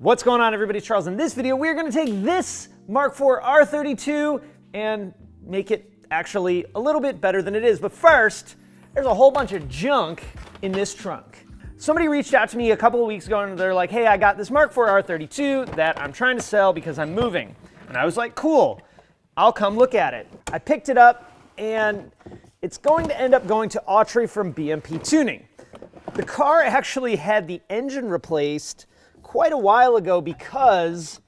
What's going on, everybody? It's Charles. In this video, we're going to take this Mark IV R32 and make it actually a little bit better than it is. But first, there's a whole bunch of junk in this trunk. Somebody reached out to me a couple of weeks ago and they're like, hey, I got this Mark IV R32 that I'm trying to sell because I'm moving. And I was like, cool, I'll come look at it. I picked it up and it's going to end up going to Autry from BMP Tuning. The car actually had the engine replaced quite a while ago because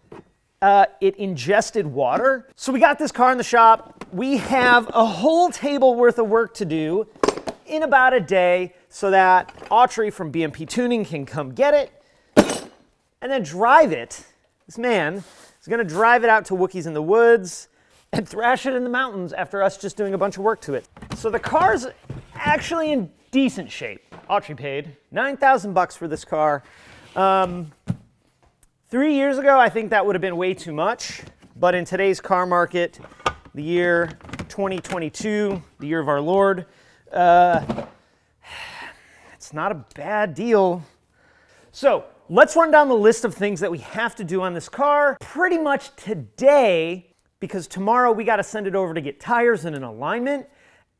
it ingested water. So we got this car in the shop. We have a whole table worth of work to do in about a day so that Autry from BMP Tuning can come get it and then drive it. This man is going to drive it out to Wookies in the woods and thrash it in the mountains after us just doing a bunch of work to it. So the car's actually in decent shape. Autry paid $9,000 for this car. 3 years ago, I think that would have been way too much, but in today's car market, the year 2022, the year of our Lord, it's not a bad deal. So let's run down the list of things that we have to do on this car pretty much today, because tomorrow we got to send it over to get tires and an alignment,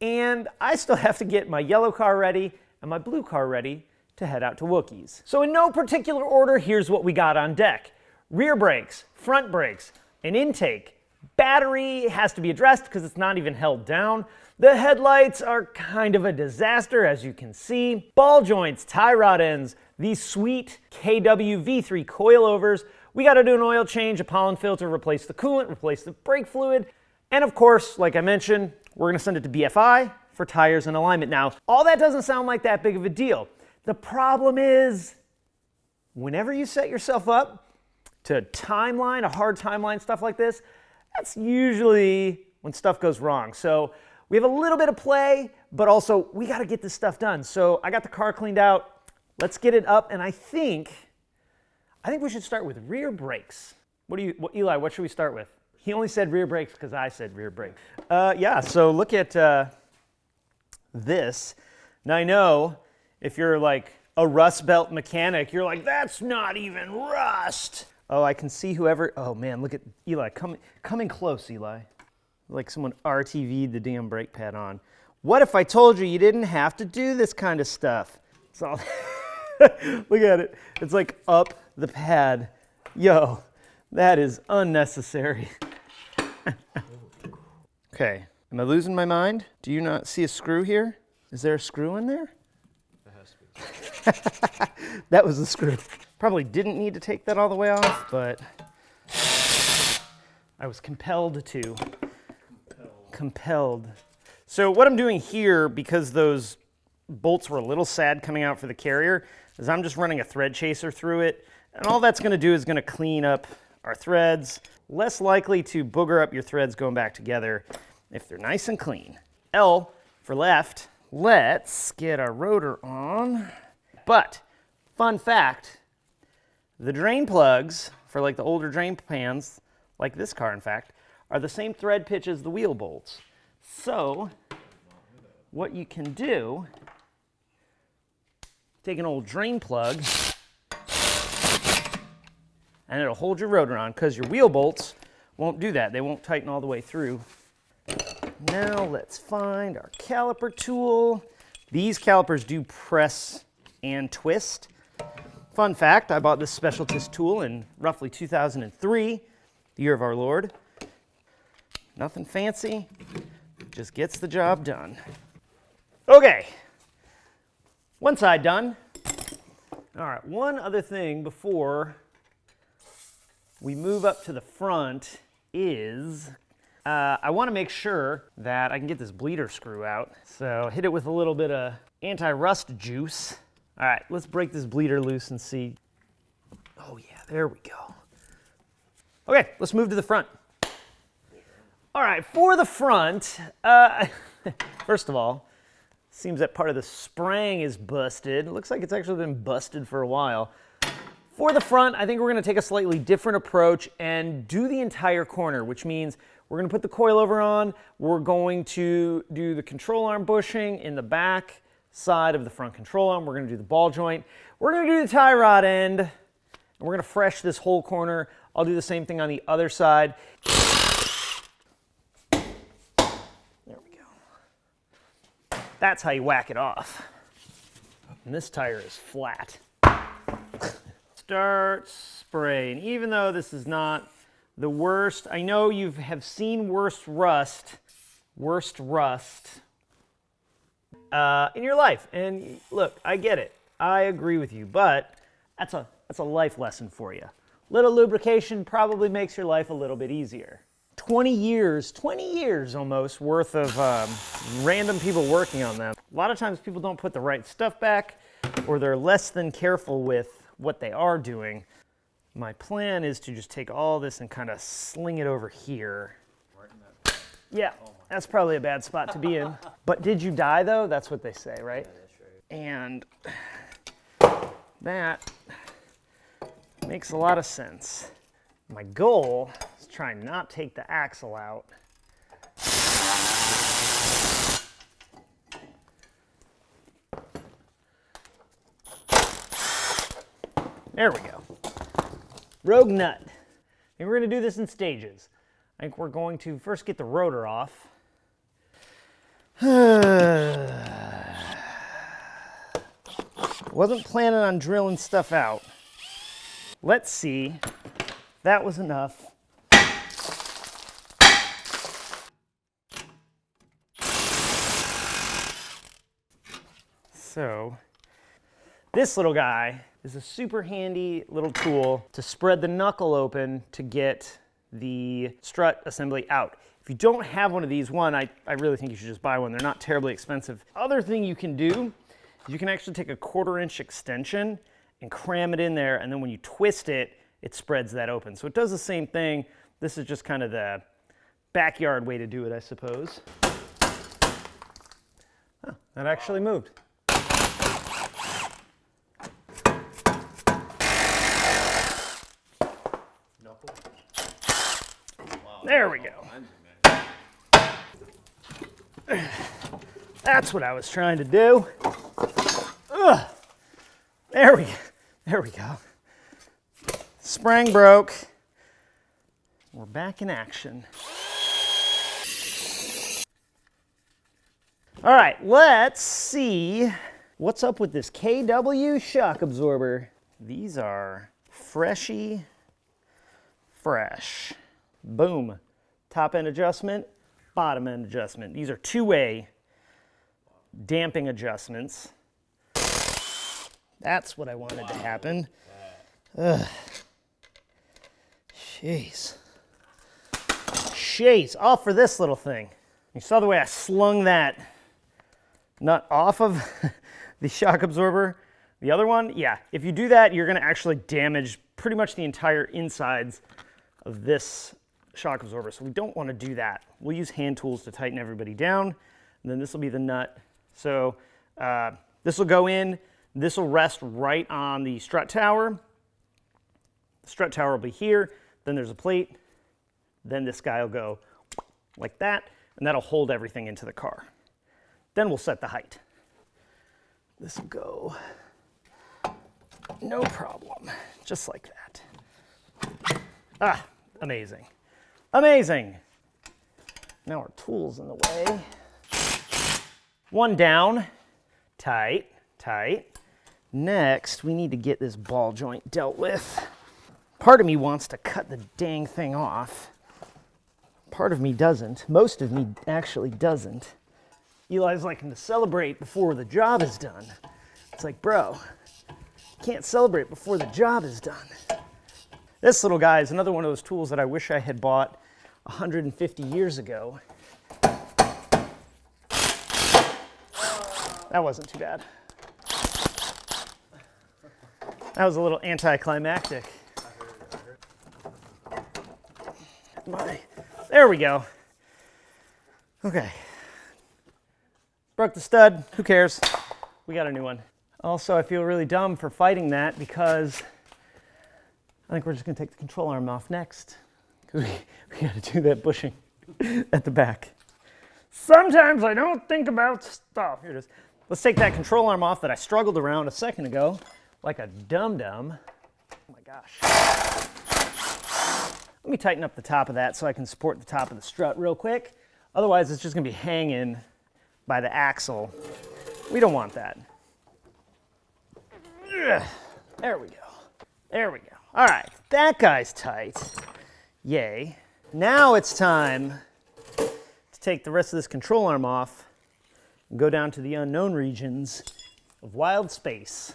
and I still have to get my yellow car ready and my blue car ready to head out to Wookies. So in no particular order, here's what we got on deck. Rear brakes, front brakes, an intake. Battery has to be addressed because it's not even held down. The headlights are kind of a disaster, as you can see. Ball joints, tie rod ends, these sweet KW V3 coilovers. We got to do an oil change, a pollen filter, replace the coolant, replace the brake fluid. And of course, like I mentioned, we're going to send it to BFI for tires and alignment. Now, all that doesn't sound like that big of a deal. The problem is, whenever you set yourself up to timeline, a hard timeline, stuff like this, that's usually when stuff goes wrong. So we have a little bit of play, but also we got to get this stuff done. So I got the car cleaned out. Let's get it up, and I think we should start with rear brakes. Eli, what should we start with? He only said rear brakes because I said rear brakes. Yeah, so look at this. Now I know if you're like a rust belt mechanic, you're like, that's not even rust. Oh, I can see whoever, oh man, look at Eli, coming close, Eli. Like someone RTV'd the damn brake pad on. What if I told you didn't have to do this kind of stuff? It's all, look at it. It's like up the pad. Yo, that is unnecessary. Okay, am I losing my mind? Do you not see a screw here? Is there a screw in there? That was the screw. Probably didn't need to take that all the way off, but I was compelled to. Compelled. So what I'm doing here, because those bolts were a little sad coming out for the carrier, is I'm just running a thread chaser through it, and all that's going to do is going to clean up our threads. Less likely to booger up your threads going back together if they're nice and clean. L for left. Let's get our rotor on. But, fun fact, the drain plugs for like the older drain pans, like this car in fact, are the same thread pitch as the wheel bolts. So, what you can do, take an old drain plug, and it'll hold your rotor on, because your wheel bolts won't do that. They won't tighten all the way through. Now let's find our caliper tool. These calipers do press and twist. Fun fact, I bought this specialist tool in roughly 2003, the year of our Lord. Nothing fancy, just gets the job done. Okay, one side done. All right, one other thing before we move up to the front is I want to make sure that I can get this bleeder screw out. So hit it with a little bit of anti-rust juice. All right, let's break this bleeder loose and see. Oh yeah, there we go. Okay, let's move to the front. All right, for the front, first of all, seems that part of the sprang is busted. It looks like it's actually been busted for a while. For the front, I think we're going to take a slightly different approach and do the entire corner, which means we're going to put the coilover on. We're going to do the control arm bushing in the back side of the front control arm. We're going to do the ball joint. We're going to do the tie rod end. And we're gonna fresh this whole corner. I'll do the same thing on the other side. There we go. That's how you whack it off. And this tire is flat. Start spraying. Even though this is not the worst, I know you have seen worst rust in your life. And look, I get it. I agree with you, but that's a life lesson for you. Little lubrication probably makes your life a little bit easier. 20 years almost worth of random people working on them. A lot of times people don't put the right stuff back, or they're less than careful with what they are doing. My plan is to just take all this and kind of sling it over here. Yeah, that's probably a bad spot to be in. But did you die though? That's what they say, right? Yeah, that's right. And that makes a lot of sense. My goal is try and not take the axle out. There we go. Rogue nut. And we're going to do this in stages. I think we're going to first get the rotor off. Wasn't planning on drilling stuff out. Let's see. That was enough. So, this little guy is a super handy little tool to spread the knuckle open to get the strut assembly out. If you don't have one of these, I really think you should just buy one. They're not terribly expensive. Other thing you can do is you can actually take a 1/4 inch extension and cram it in there, and then when you twist it, it spreads that open. So it does the same thing. This is just kind of the backyard way to do it, I suppose. Oh, that actually moved. There we go. That's what I was trying to do. Ugh. There we go. Spring broke. We're back in action. All right, let's see what's up with this KW shock absorber. These are fresh. Boom. Top end adjustment, bottom end adjustment. These are two-way damping adjustments. That's what I wanted to happen. Ugh. Jeez. All for this little thing. You saw the way I slung that nut off of the shock absorber. The other one, yeah, if you do that, you're gonna actually damage pretty much the entire insides of this shock absorber, so we don't want to do that. We'll use hand tools to tighten everybody down, and then this will be the nut. So this will go in, this will rest right on the strut tower. The strut tower will be here, then there's a plate, then this guy will go like that, and that'll hold everything into the car. Then we'll set the height. This will go, no problem, just like that. Ah, amazing. Amazing. Now our tool's in the way. One down, tight. Next, we need to get this ball joint dealt with. Part of me wants to cut the dang thing off. Part of me doesn't. Most of me actually doesn't. Eli's liking to celebrate before the job is done. It's like, bro, you can't celebrate before the job is done. This little guy is another one of those tools that I wish I had bought 150 years ago. That wasn't too bad. That was a little anticlimactic. There we go. Okay. Broke the stud. Who cares? We got a new one. Also, I feel really dumb for fighting that because I think we're just going to take the control arm off next. Because we got to do that bushing at the back. Sometimes I don't think about stuff. Here it is. Let's take that control arm off that I struggled around a second ago like a dum-dum. Oh my God. gosh. Let me tighten up the top of that so I can support the top of the strut real quick. Otherwise, it's just gonna be hanging by the axle. We don't want that. There we go. There we go. All right, that guy's tight. Yay. Now it's time to take the rest of this control arm off and go down to the unknown regions of wild space.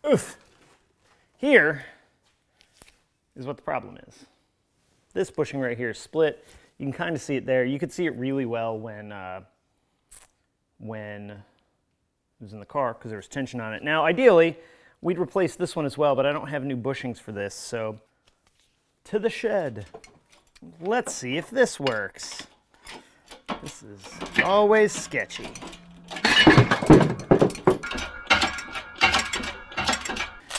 Oof. Here is what the problem is. This bushing right here is split. You can kind of see it there. You could see it really well when it was in the car because there was tension on it. Now, ideally, we'd replace this one as well, but I don't have new bushings for this, so to the shed. Let's see if this works. This is always sketchy.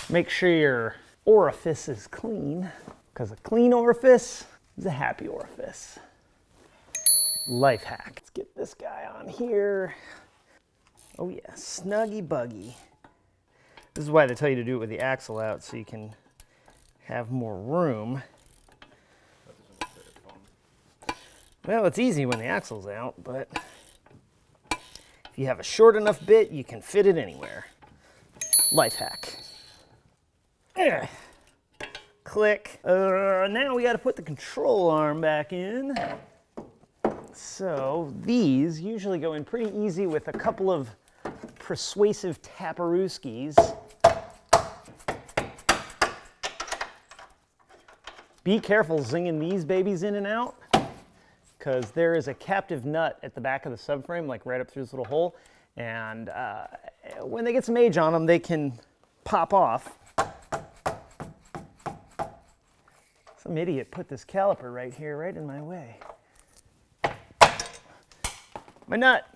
Make sure your orifice is clean, because a clean orifice is a happy orifice. Life hack. Let's get this guy on here. Oh yeah, snuggy buggy. This is why they tell you to do it with the axle out, so you can have more room. Well, it's easy when the axle's out, but if you have a short enough bit, you can fit it anywhere. Life hack. Click. Now we got to put the control arm back in. So these usually go in pretty easy with a couple of persuasive taparooskies. Be careful zinging these babies in and out, because there is a captive nut at the back of the subframe, like right up through this little hole, and when they get some age on them, they can pop off. Some idiot put this caliper right here, right in my way. My nut.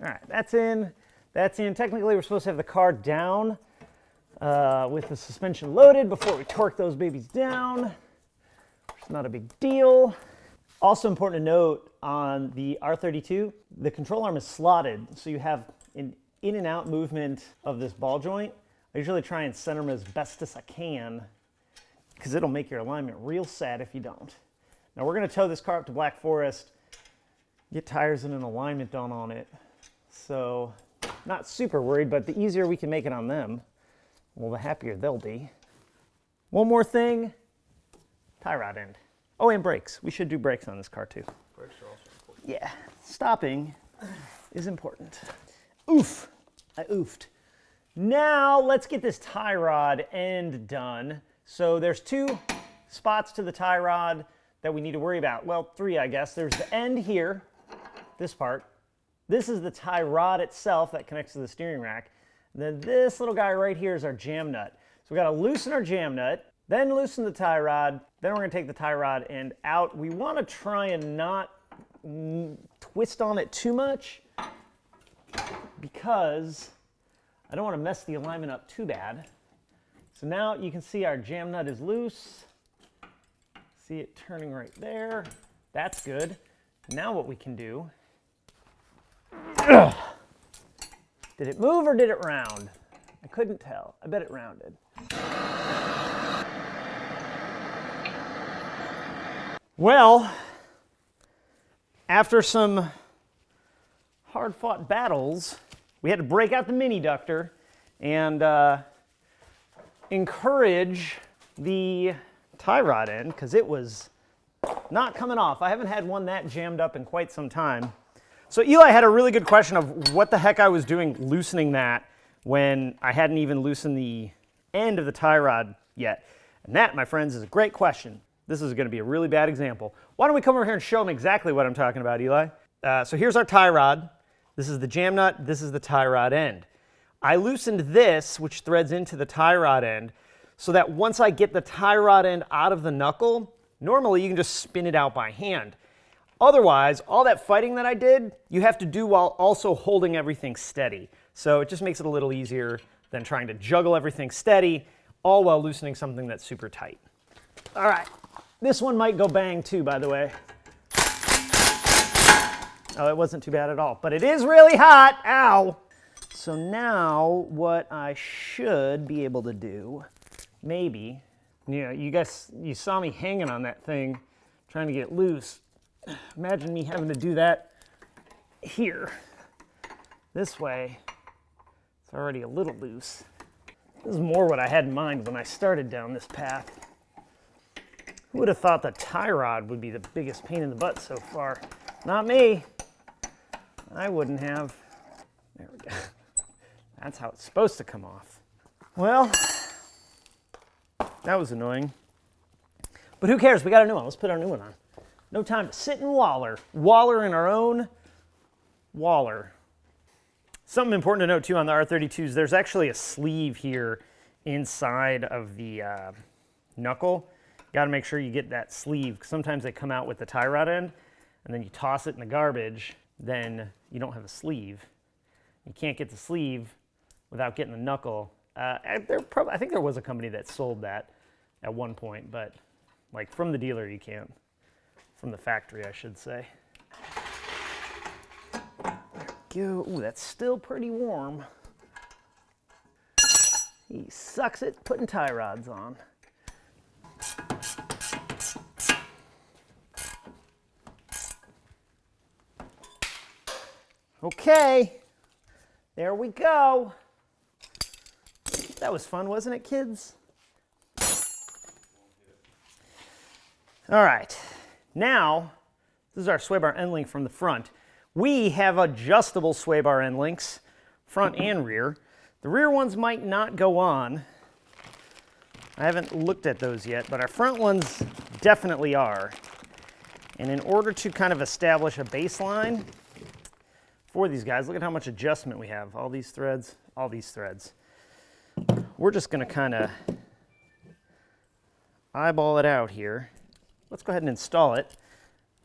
All right, that's in. That's in. Technically, we're supposed to have the car down with the suspension loaded before we torque those babies down. It's not a big deal. Also important to note on the R32, the control arm is slotted, so you have an in and out movement of this ball joint. I usually try and center them as best as I can, because it'll make your alignment real sad if you don't. Now we're going to tow this car up to Black Forest, get tires and an alignment done on it. So not super worried, but the easier we can make it on them, well, the happier they'll be. One more thing, tie rod end. Oh, and brakes. We should do brakes on this car too. Brakes are also important. Yeah, stopping is important. Oof, I oofed. Now let's get this tie rod end done. So there's two spots to the tie rod that we need to worry about. Well, three, I guess. There's the end here, this part. This is the tie rod itself that connects to the steering rack. And then this little guy right here is our jam nut. So we got to loosen our jam nut, then loosen the tie rod, then we're going to take the tie rod end out. We want to try and not twist on it too much, because I don't want to mess the alignment up too bad. So now you can see our jam nut is loose. See it turning right there. That's good. Now what we can do, did it move or did it round? I couldn't tell. I bet it rounded. Well, after some hard-fought battles, we had to break out the mini ductor and encourage the tie rod end, because it was not coming off. I haven't had one that jammed up in quite some time. So Eli had a really good question of what the heck I was doing loosening that when I hadn't even loosened the end of the tie rod yet. And that, my friends, is a great question. This is going to be a really bad example. Why don't we come over here and show them exactly what I'm talking about, Eli? So here's our tie rod. This is the jam nut. This is the tie rod end. I loosened this, which threads into the tie rod end, so that once I get the tie rod end out of the knuckle, normally you can just spin it out by hand. Otherwise, all that fighting that I did, you have to do while also holding everything steady. So it just makes it a little easier than trying to juggle everything steady, all while loosening something that's super tight. All right, this one might go bang too, by the way. Oh, it wasn't too bad at all, but it is really hot, ow. So now what I should be able to do, maybe, you guys, you saw me hanging on that thing, trying to get it loose. Imagine me having to do that here. This way, it's already a little loose. This is more what I had in mind when I started down this path. Who would have thought the tie rod would be the biggest pain in the butt so far? Not me. I wouldn't have. There we go. That's how it's supposed to come off. Well, that was annoying. But who cares? We got a new one. Let's put our new one on. No time to sit and waller. Waller in our own waller. Something important to note too on the R32s, there's actually a sleeve here inside of the knuckle. You got to make sure you get that sleeve, because sometimes they come out with the tie rod end, and then you toss it in the garbage, then you don't have a sleeve. You can't get the sleeve without getting the knuckle. I think there was a company that sold that at one point, but like from the dealer you can't. From the factory, I should say. There we go. Ooh, that's still pretty warm. He sucks at putting tie rods on. Okay, there we go. That was fun, wasn't it, kids? All right, now, this is our sway bar end link from the front. We have adjustable sway bar end links, front and rear. The rear ones might not go on. I haven't looked at those yet, but our front ones definitely are. And in order to kind of establish a baseline for these guys, look at how much adjustment we have. All these threads, all these threads. We're just gonna kind of eyeball it out here. Let's go ahead and install it,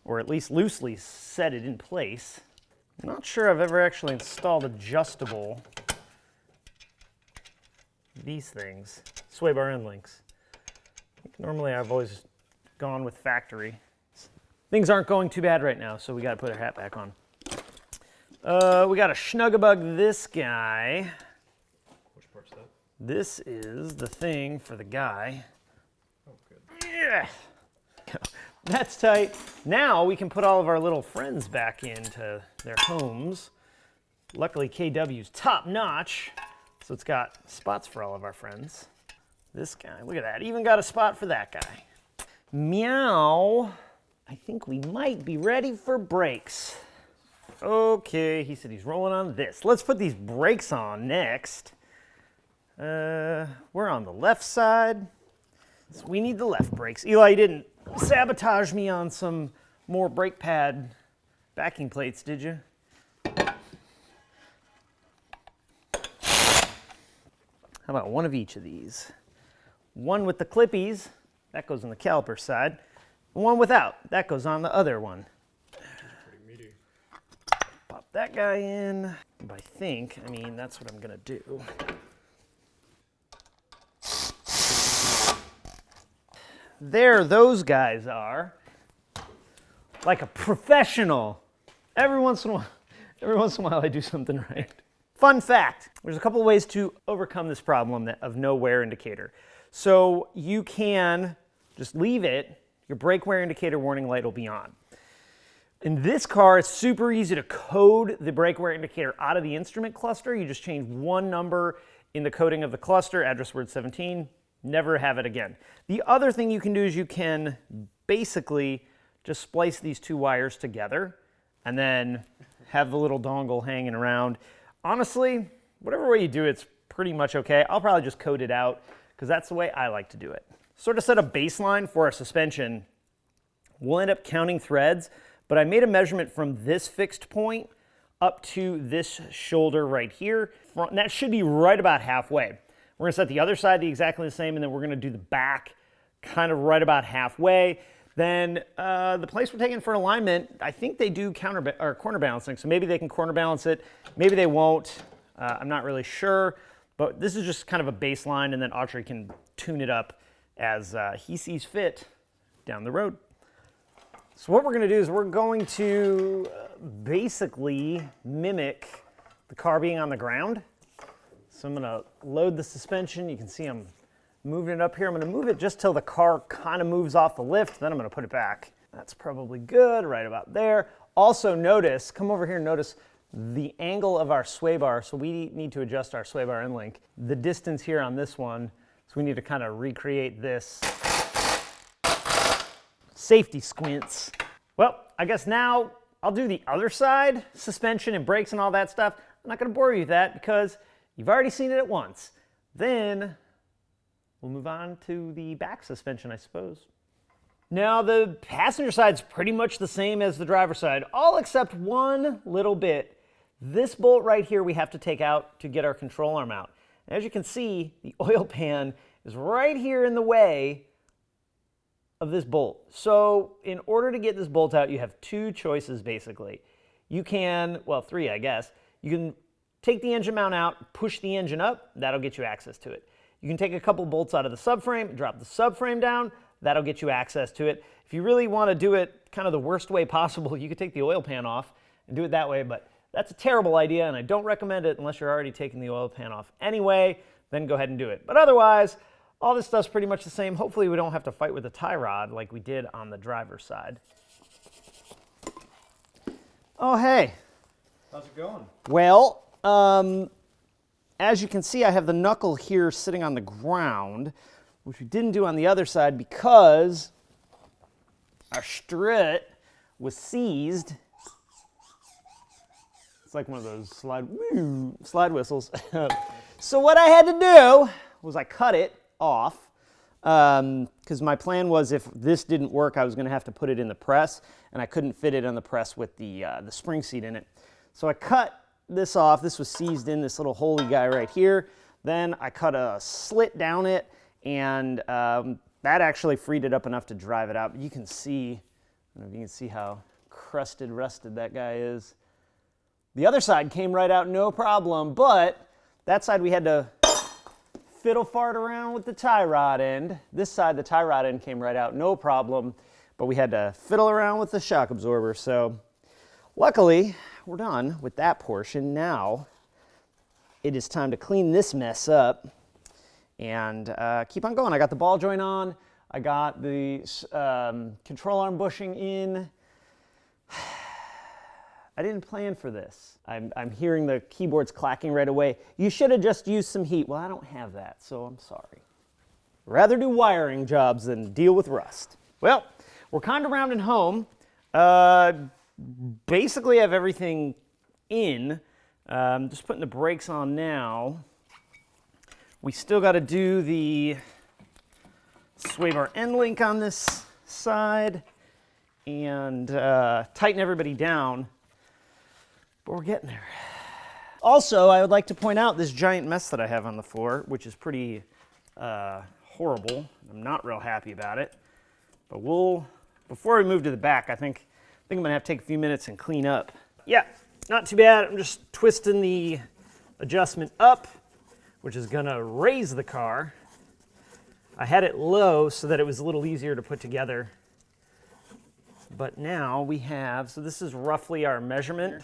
or at least loosely set it in place. I'm not sure I've ever actually installed adjustable these things, sway bar end links. I think normally I've always gone with factory. Things aren't going too bad right now, so we got to put our hat back on. We got to snug-a-bug this guy. Which part's that? This is the thing for the guy. Oh, good. Yeah. That's tight. Now we can put all of our little friends back into their homes. Luckily, KW's top notch, so it's got spots for all of our friends. This guy, look at that. Even got a spot for that guy. Meow. I think we might be ready for brakes. Okay, he said he's rolling on this. Let's put these brakes on next. We're on the left side, so we need the left brakes. Eli didn't sabotage me on some more brake pad backing plates, did you? How about one of each of these? One with the clippies, that goes on the caliper side. One without, that goes on the other one. Pretty meaty. Pop that guy in. I mean, that's what I'm gonna do. There those guys are. Like a professional. Every once in a while I do something right. Fun fact, there's a couple of ways to overcome this problem of no wear indicator. So you can just leave it, your brake wear indicator warning light will be on. In this car, it's super easy to code the brake wear indicator out of the instrument cluster. You just change one number in the coding of the cluster, address word 17, never have it again. The other thing you can do is you can basically just splice these two wires together and then have the little dongle hanging around. Honestly, whatever way you do it's pretty much okay. I'll probably just code it out because that's the way I like to do it. Sort of set a baseline for our suspension. We'll end up counting threads, but I made a measurement from this fixed point up to this shoulder right here. And that should be right about halfway. We're gonna set the other side exactly the same, and then we're gonna do the back kind of right about halfway. Then the place we're taking for alignment, I think they do corner balancing, so maybe they can corner balance it, maybe they won't. I'm not really sure, but this is just kind of a baseline, and then Autry can tune it up as he sees fit down the road. So what we're gonna do is we're going to basically mimic the car being on the ground. So I'm gonna load the suspension. You can see I'm moving it up here. I'm gonna move it just till the car kind of moves off the lift, then I'm gonna put it back. That's probably good, right about there. Also notice, come over here and notice the angle of our sway bar. So we need to adjust our sway bar end link. The distance here on this one, so we need to kind of recreate this. Safety squints. Well, I guess now I'll do the other side, suspension and brakes and all that stuff. I'm not gonna bore you with that because you've already seen it at once. Then we'll move on to the back suspension, I suppose. Now the passenger side's pretty much the same as the driver's side, all except one little bit. This bolt right here we have to take out to get our control arm out. And as you can see, the oil pan is right here in the way of this bolt. So in order to get this bolt out, you have two choices basically. You can, well, three I guess. You can take the engine mount out, push the engine up, that'll get you access to it. You can take a couple bolts out of the subframe, drop the subframe down, that'll get you access to it. If you really want to do it kind of the worst way possible, you could take the oil pan off and do it that way, but that's a terrible idea and I don't recommend it unless you're already taking the oil pan off anyway, then go ahead and do it. But otherwise, all this stuff's pretty much the same. Hopefully we don't have to fight with a tie rod like we did on the driver's side. Oh, hey. How's it going? Well, as you can see, I have the knuckle here sitting on the ground, which we didn't do on the other side because our strut was seized. It's like one of those slide whistles. So what I had to do was I cut it off because my plan was if this didn't work, I was going to have to put it in the press, and I couldn't fit it on the press with the spring seat in it. So I cut this off. This was seized in this little holy guy right here. Then I cut a slit down it, and that actually freed it up enough to drive it out. But you can see, I don't know if you can see how crusted, rusted that guy is. The other side came right out no problem, but that side we had to fiddle fart around with the tie rod end. This side, the tie rod end came right out no problem, but we had to fiddle around with the shock absorber. So luckily, we're done with that portion. Now it is time to clean this mess up and keep on going. I got the ball joint on. I got the control arm bushing in. I didn't plan for this. I'm hearing the keyboards clacking right away. You should have just used some heat. Well, I don't have that, so I'm sorry. Rather do wiring jobs than deal with rust. Well, we're kind of rounding home. Basically, I have everything in. Just putting the brakes on now. We still got to do the sway bar end link on this side and tighten everybody down. But we're getting there. Also, I would like to point out this giant mess that I have on the floor, which is pretty horrible. I'm not real happy about it. But before we move to the back, I think I'm gonna have to take a few minutes and clean up. Yeah, not too bad. I'm just twisting the adjustment up, which is gonna raise the car. I had it low so that it was a little easier to put together. But now we have, so this is roughly our measurement.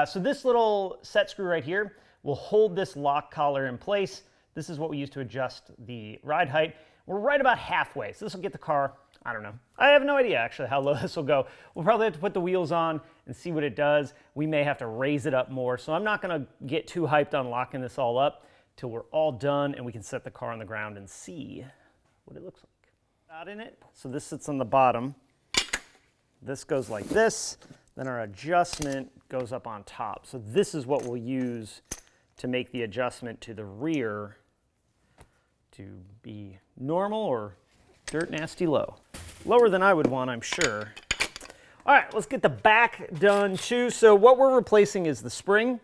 So this little set screw right here will hold this lock collar in place. This is what we use to adjust the ride height. We're right about halfway, so this will get the car, I don't know. I have no idea actually how low this will go. We'll probably have to put the wheels on and see what it does. We may have to raise it up more, so I'm not gonna get too hyped on locking this all up till we're all done and we can set the car on the ground and see what it looks like. Out in it, so this sits on the bottom. This goes like this. Then our adjustment goes up on top. So this is what we'll use to make the adjustment to the rear to be normal or dirt nasty low. Lower than I would want, I'm sure. All right, let's get the back done too. So what we're replacing is the spring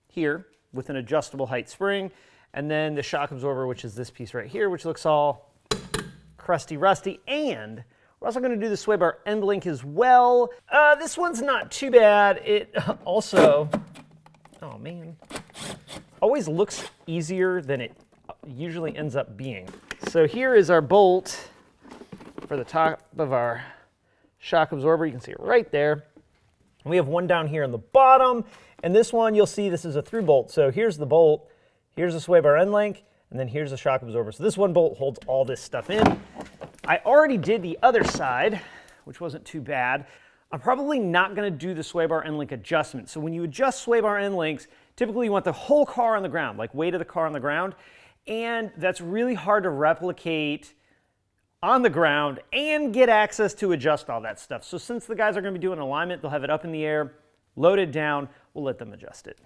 here with an adjustable height spring, and then the shock absorber, which is this piece right here, which looks all crusty, rusty, and we're also going to do the sway bar end link as well. This one's not too bad. It also, oh man, always looks easier than it usually ends up being. So here is our bolt for the top of our shock absorber. You can see it right there. We have one down here on the bottom, and this one you'll see this is a through bolt. So here's the bolt. Here's the sway bar end link, and then here's the shock absorber. So this one bolt holds all this stuff in. I already did the other side, which wasn't too bad. I'm probably not going to do the sway bar end link adjustment. So when you adjust sway bar end links, typically you want the whole car on the ground, like weight of the car on the ground, and that's really hard to replicate on the ground and get access to adjust all that stuff. So since the guys are going to be doing alignment, they'll have it up in the air, loaded down, we'll let them adjust it.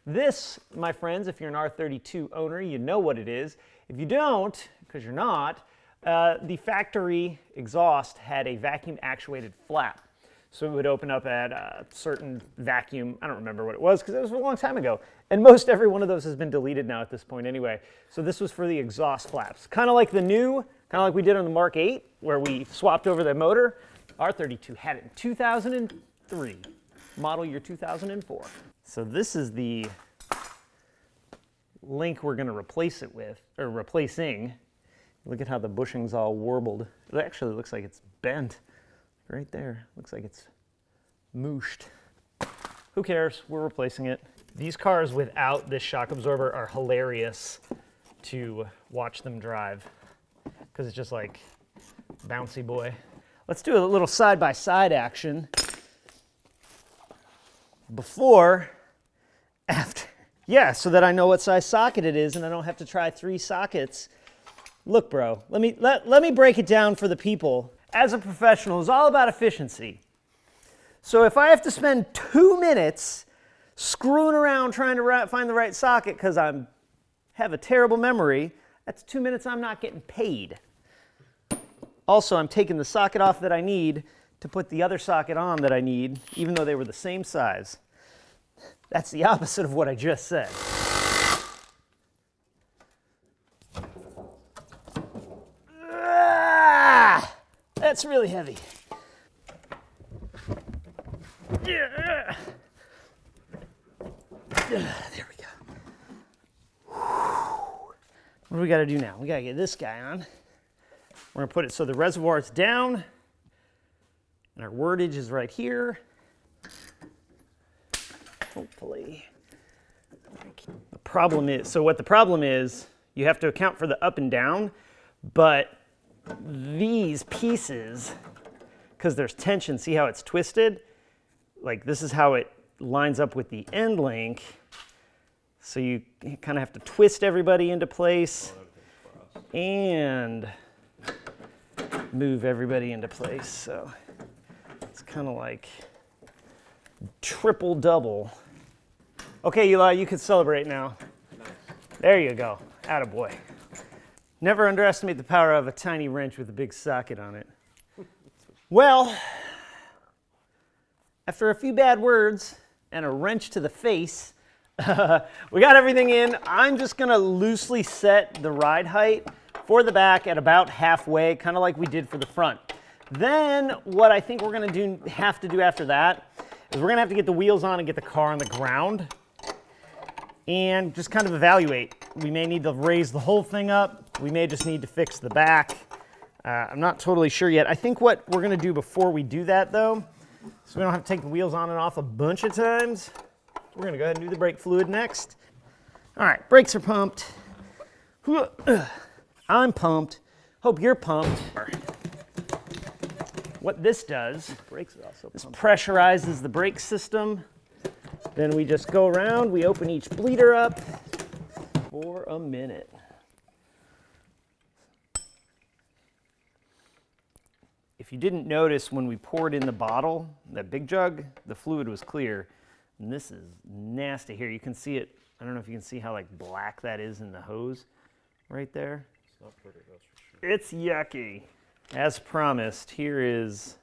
This, my friends, if you're an R32 owner, you know what it is. If you don't, because you're not, the factory exhaust had a vacuum actuated flap. So it would open up at a certain vacuum. I don't remember what it was because it was a long time ago. And most every one of those has been deleted now at this point anyway. So this was for the exhaust flaps. Kind of like the new, kind of like we did on the Mark 8 where we swapped over the motor. R32 had it in 2003, model year 2004. So this is the link we're going to replace it with, or replacing. Look at how the bushing's all warbled. It actually looks like it's bent. Right there, looks like it's mooshed. Who cares, we're replacing it. These cars without this shock absorber are hilarious to watch them drive because it's just like bouncy boy. Let's do a little side-by-side action. Before, after. Yeah, so that I know what size socket it is and I don't have to try 3 sockets. Look, bro, let me break it down for the people. As a professional, it's all about efficiency. So if I have to spend 2 minutes screwing around trying to find the right socket because I have a terrible memory, that's 2 minutes I'm not getting paid. Also, I'm taking the socket off that I need to put the other socket on that I need, even though they were the same size. That's the opposite of what I just said. That's really heavy. Yeah. There we go. What do we got to do now? We got to get this guy on. We're going to put it so the reservoir is down and our wordage is right here. Hopefully. The problem is, so what the problem is, you have to account for the up and down, but these pieces, because there's tension, see how it's twisted? Like this is how it lines up with the end link. So you kind of have to twist everybody into place and move everybody into place. So it's kind of like triple double. Okay, Eli, you can celebrate now. Nice. There you go. Attaboy. Never underestimate the power of a tiny wrench with a big socket on it. Well, after a few bad words and a wrench to the face, we got everything in. I'm just going to loosely set the ride height for the back at about halfway, kind of like we did for the front. Then what I think we're going to have to do after that is we're going to have to get the wheels on and get the car on the ground and just kind of evaluate. We may need to raise the whole thing up. We may just need to fix the back. I'm not totally sure yet. I think what we're going to do before we do that, though, so we don't have to take the wheels on and off a bunch of times, we're going to go ahead and do the brake fluid next. All right, brakes are pumped. I'm pumped. Hope you're pumped. What this does is pressurizes the brake system. Then we just go around, we open each bleeder up for a minute. If you didn't notice when we poured in the bottle, that big jug, the fluid was clear. And this is nasty here. You can see it. I don't know if you can see how like black that is in the hose right there. It's not pretty, that's for sure. It's yucky. As promised, here is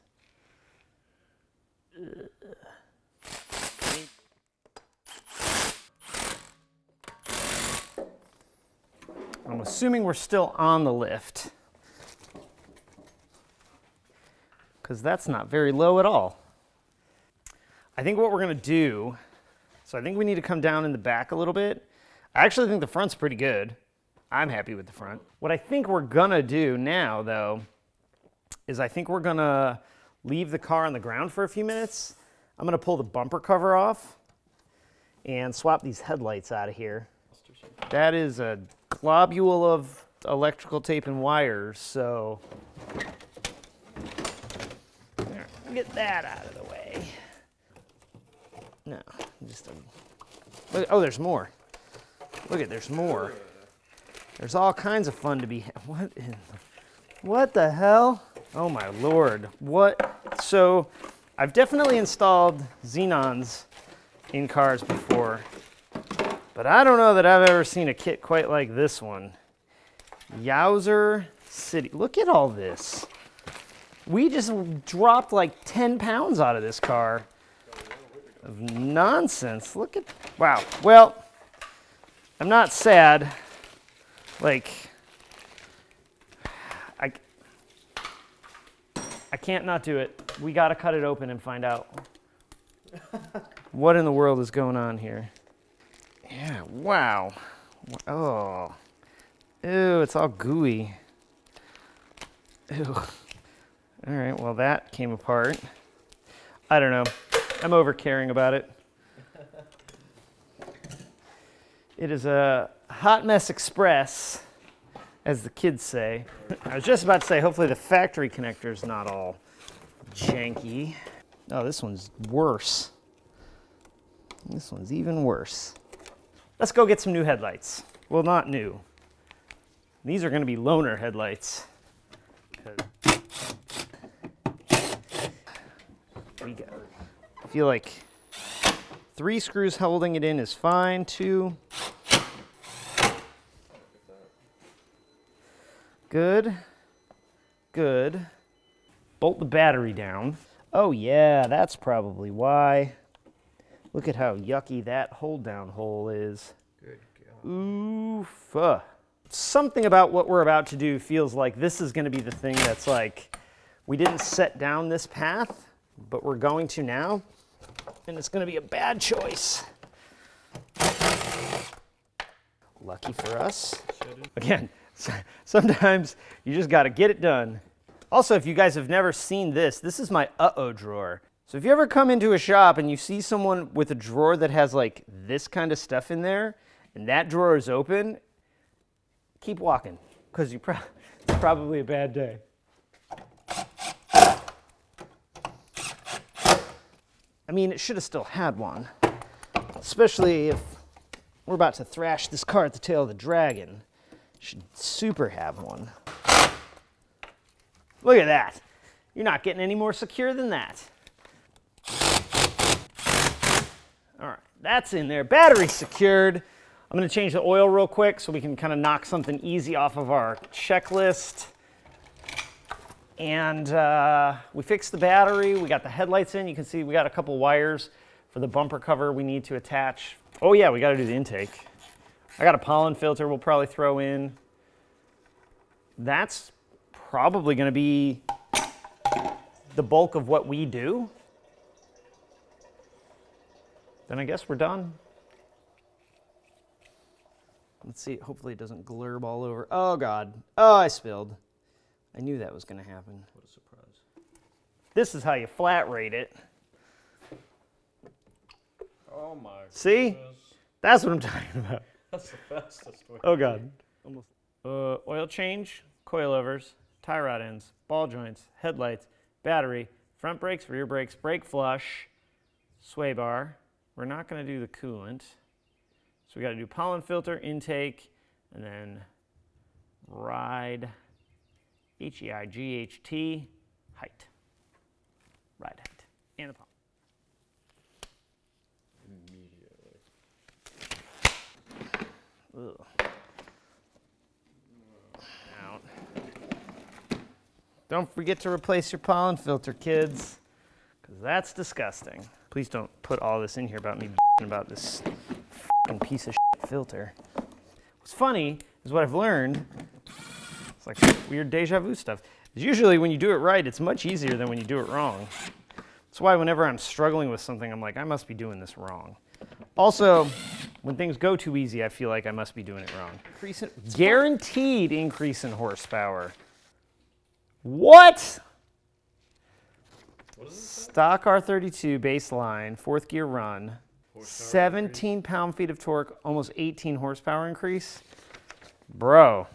I'm assuming we're still on the lift because that's not very low at all. I think what we're going to do, so I think we need to come down in the back a little bit. I actually think the front's pretty good. I'm happy with the front. What I think we're going to do now, though, is I think we're going to leave the car on the ground for a few minutes. I'm going to pull the bumper cover off and swap these headlights out of here. Let's do some That is a globule of electrical tape and wires, so there, get that out of the way. No, just a, look, oh, there's more. Look at, there's more. There's all kinds of fun to be. What the hell? Oh my Lord! What? So, I've definitely installed xenons in cars before, but I don't know that I've ever seen a kit quite like this one. Yowzer City. Look at all this. We just dropped like 10 pounds out of this car of nonsense. Look at, wow. Well, I'm not sad. Like, I can't not do it. We got to cut it open and find out what in the world is going on here. Yeah, wow. Oh. Ew, it's all gooey. Ew. All right, well, that came apart. I don't know. I'm over caring about it. It is a hot mess express, as the kids say. I was just about to say, hopefully the factory connector's not all janky. Oh, this one's worse. This one's even worse. Let's go get some new headlights. Well, not new. These are going to be loaner headlights. I feel like 3 screws holding it in is fine. 2. Good. Good. Bolt the battery down. Oh yeah, that's probably why. Look at how yucky that hold down hole is. Good God. Oof. Something about what we're about to do feels like this is going to be the thing that's like, we didn't set down this path, but we're going to now, and it's going to be a bad choice. Lucky for us. Again, sometimes you just got to get it done. Also, if you guys have never seen this, this is my uh-oh drawer. So if you ever come into a shop and you see someone with a drawer that has like this kind of stuff in there, and that drawer is open, keep walking, because it's probably a bad day. I mean, it should have still had one, especially if we're about to thrash this car at the tail of the dragon. It should super have one. Look at that. You're not getting any more secure than that. All right, that's in there. Battery secured. I'm going to change the oil real quick so we can kind of knock something easy off of our checklist. And we fixed the battery. We got the headlights in. You can see we got a couple wires for the bumper cover we need to attach. Oh yeah, we got to do the intake. I got a pollen filter we'll probably throw in. That's probably going to be the bulk of what we do. Then I guess we're done. Let's see, hopefully it doesn't glurb all over. Oh God, oh, I spilled. I knew that was gonna happen. What a surprise. This is how you flat rate it. Oh my See? goodness. That's what I'm talking about. That's the fastest way. Oh God. Almost. Oil change, coilovers, tie rod ends, ball joints, headlights, battery, front brakes, rear brakes, brake flush, sway bar. We're not gonna do the coolant. So we got to do pollen filter, intake, and then ride, H-E-I-G-H-T, height. Ride height, and the pollen. Immediately. Ugh. Out. Don't forget to replace your pollen filter, kids, because that's disgusting. Please don't put all this in here about me about this piece of shit filter. What's funny is what I've learned, it's like weird deja vu stuff, is usually when you do it right, it's much easier than when you do it wrong. That's why whenever I'm struggling with something, I'm like, I must be doing this wrong. Also, when things go too easy, I feel like I must be doing it wrong. Guaranteed increase in horsepower. What? What is it? Stock R32 baseline, 4th gear run. Horsepower 17 pound-feet of torque, almost 18 horsepower increase. Bro,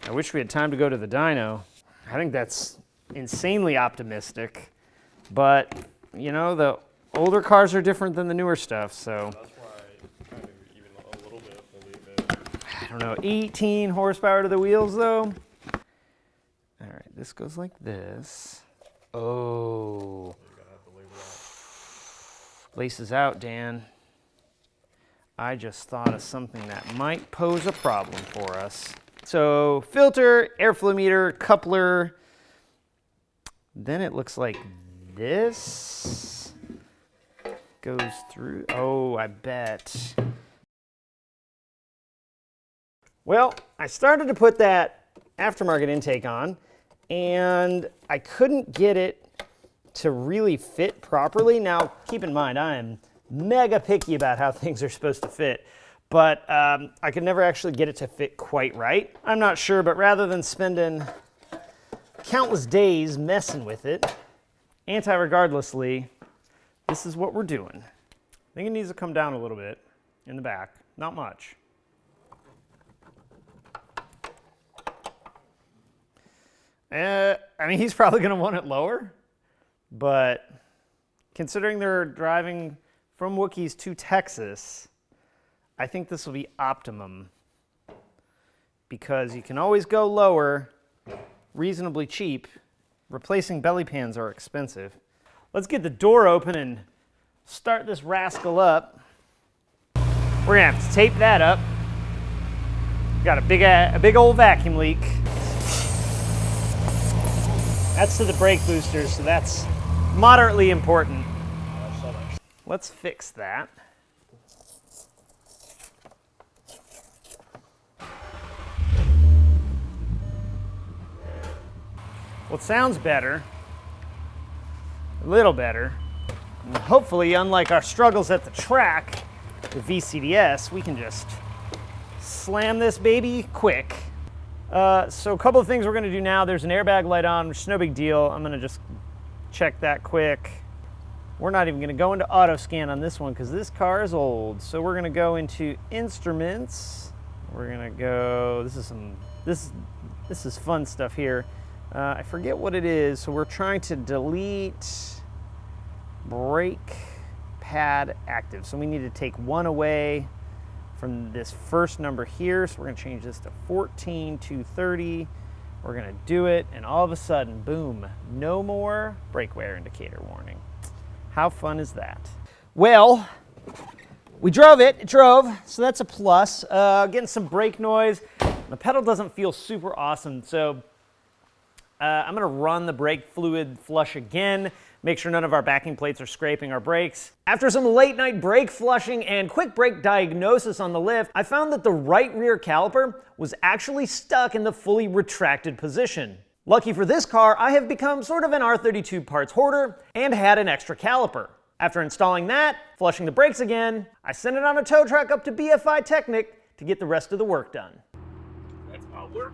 I wish we had time to go to the dyno. I think that's insanely optimistic, but you know, the older cars are different than the newer stuff, so. That's why I kind of even a little bit believe it. I don't know, 18 horsepower to the wheels though. All right, this goes like this. Oh. Laces out, Dan. I just thought of something that might pose a problem for us. So filter, airflow meter, coupler. Then it looks like this goes through. Oh, I bet. Well, I started to put that aftermarket intake on, and I couldn't get it to really fit properly. Now, keep in mind, I am mega picky about how things are supposed to fit, but I could never actually get it to fit quite right. I'm not sure, but rather than spending countless days messing with it, anti-regardlessly, this is what we're doing. I think it needs to come down a little bit in the back, not much. I mean, he's probably gonna want it lower, but considering they're driving from Wookies to Texas, I think this will be optimum because you can always go lower reasonably cheap. Replacing belly pans are expensive. Let's get the door open and start this rascal up. We're gonna have to tape that up. Got a big old vacuum leak. That's to the brake boosters, so that's moderately important. Let's fix that. Well, it sounds better, a little better. And hopefully, unlike our struggles at the track with VCDS, we can just slam this baby quick. So a couple of things we're gonna do now. There's an airbag light on, which is no big deal. I'm gonna just check that quick. We're not even gonna go into auto scan on this one because this car is old. So we're gonna go into instruments. We're gonna go, this is fun stuff here. I forget what it is. So we're trying to delete brake pad active. So we need to take one away from this first number here. So we're gonna change this to 14230. We're gonna do it, and all of a sudden, boom, no more brake wear indicator warning. How fun is that? Well, we drove it drove, so that's a plus. Getting some brake noise. The pedal doesn't feel super awesome, so I'm gonna run the brake fluid flush again, make sure none of our backing plates are scraping our brakes. After some late night brake flushing and quick brake diagnosis on the lift, I found that the right rear caliper was actually stuck in the fully retracted position. Lucky for this car, I have become sort of an R32 parts hoarder and had an extra caliper. After installing that, flushing the brakes again, I sent it on a tow truck up to BFI Technic to get the rest of the work done. That's my work.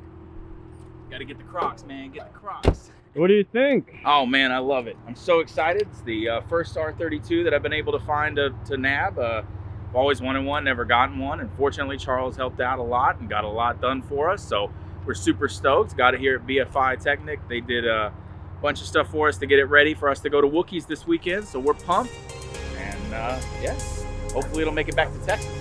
Gotta get the Crocs, man, get the Crocs. What do you think? Oh man, I love it. I'm so excited. It's the first R32 that I've been able to find to nab. I've always wanted one, never gotten one. And fortunately, Charles helped out a lot and got a lot done for us. So we're super stoked. Got it here at BFI Technic. They did a bunch of stuff for us to get it ready for us to go to Wookies this weekend. So we're pumped. And yeah, hopefully it'll make it back to Texas.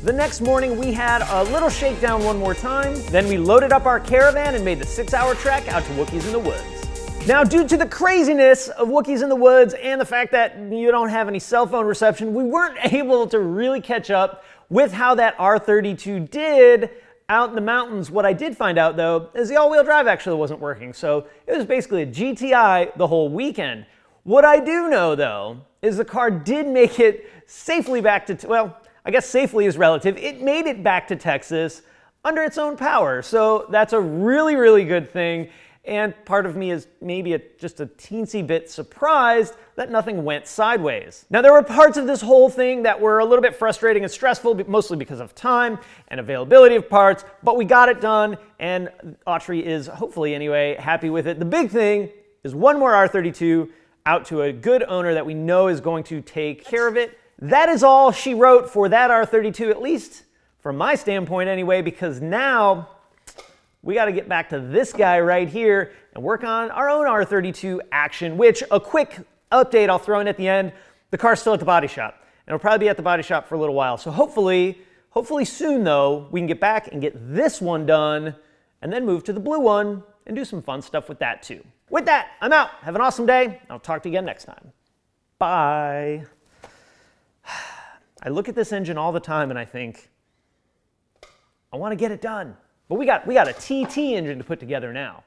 The next morning, we had a little shakedown one more time. Then we loaded up our caravan and made the 6-hour trek out to Wookies in the Woods. Now, due to the craziness of Wookies in the Woods and the fact that you don't have any cell phone reception, we weren't able to really catch up with how that R32 did out in the mountains. What I did find out, though, is the all-wheel drive actually wasn't working. So it was basically a GTI the whole weekend. What I do know, though, is the car did make it safely back to, well, I guess safely is relative. It made it back to Texas under its own power. So that's a really, really good thing. And part of me is maybe just a teensy bit surprised that nothing went sideways. Now, there were parts of this whole thing that were a little bit frustrating and stressful, mostly because of time and availability of parts, but we got it done, and Autry is, hopefully anyway, happy with it. The big thing is one more R32 out to a good owner that we know is going to take care of it. That is all she wrote for that R32, at least from my standpoint anyway, because now we got to get back to this guy right here and work on our own R32 action, which, a quick update I'll throw in at the end, the car's still at the body shop. And it'll probably be at the body shop for a little while. So hopefully soon though, we can get back and get this one done and then move to the blue one and do some fun stuff with that too. With that, I'm out. Have an awesome day. I'll talk to you again next time. Bye. I look at this engine all the time and I think, I want to get it done. But we got a TT engine to put together now.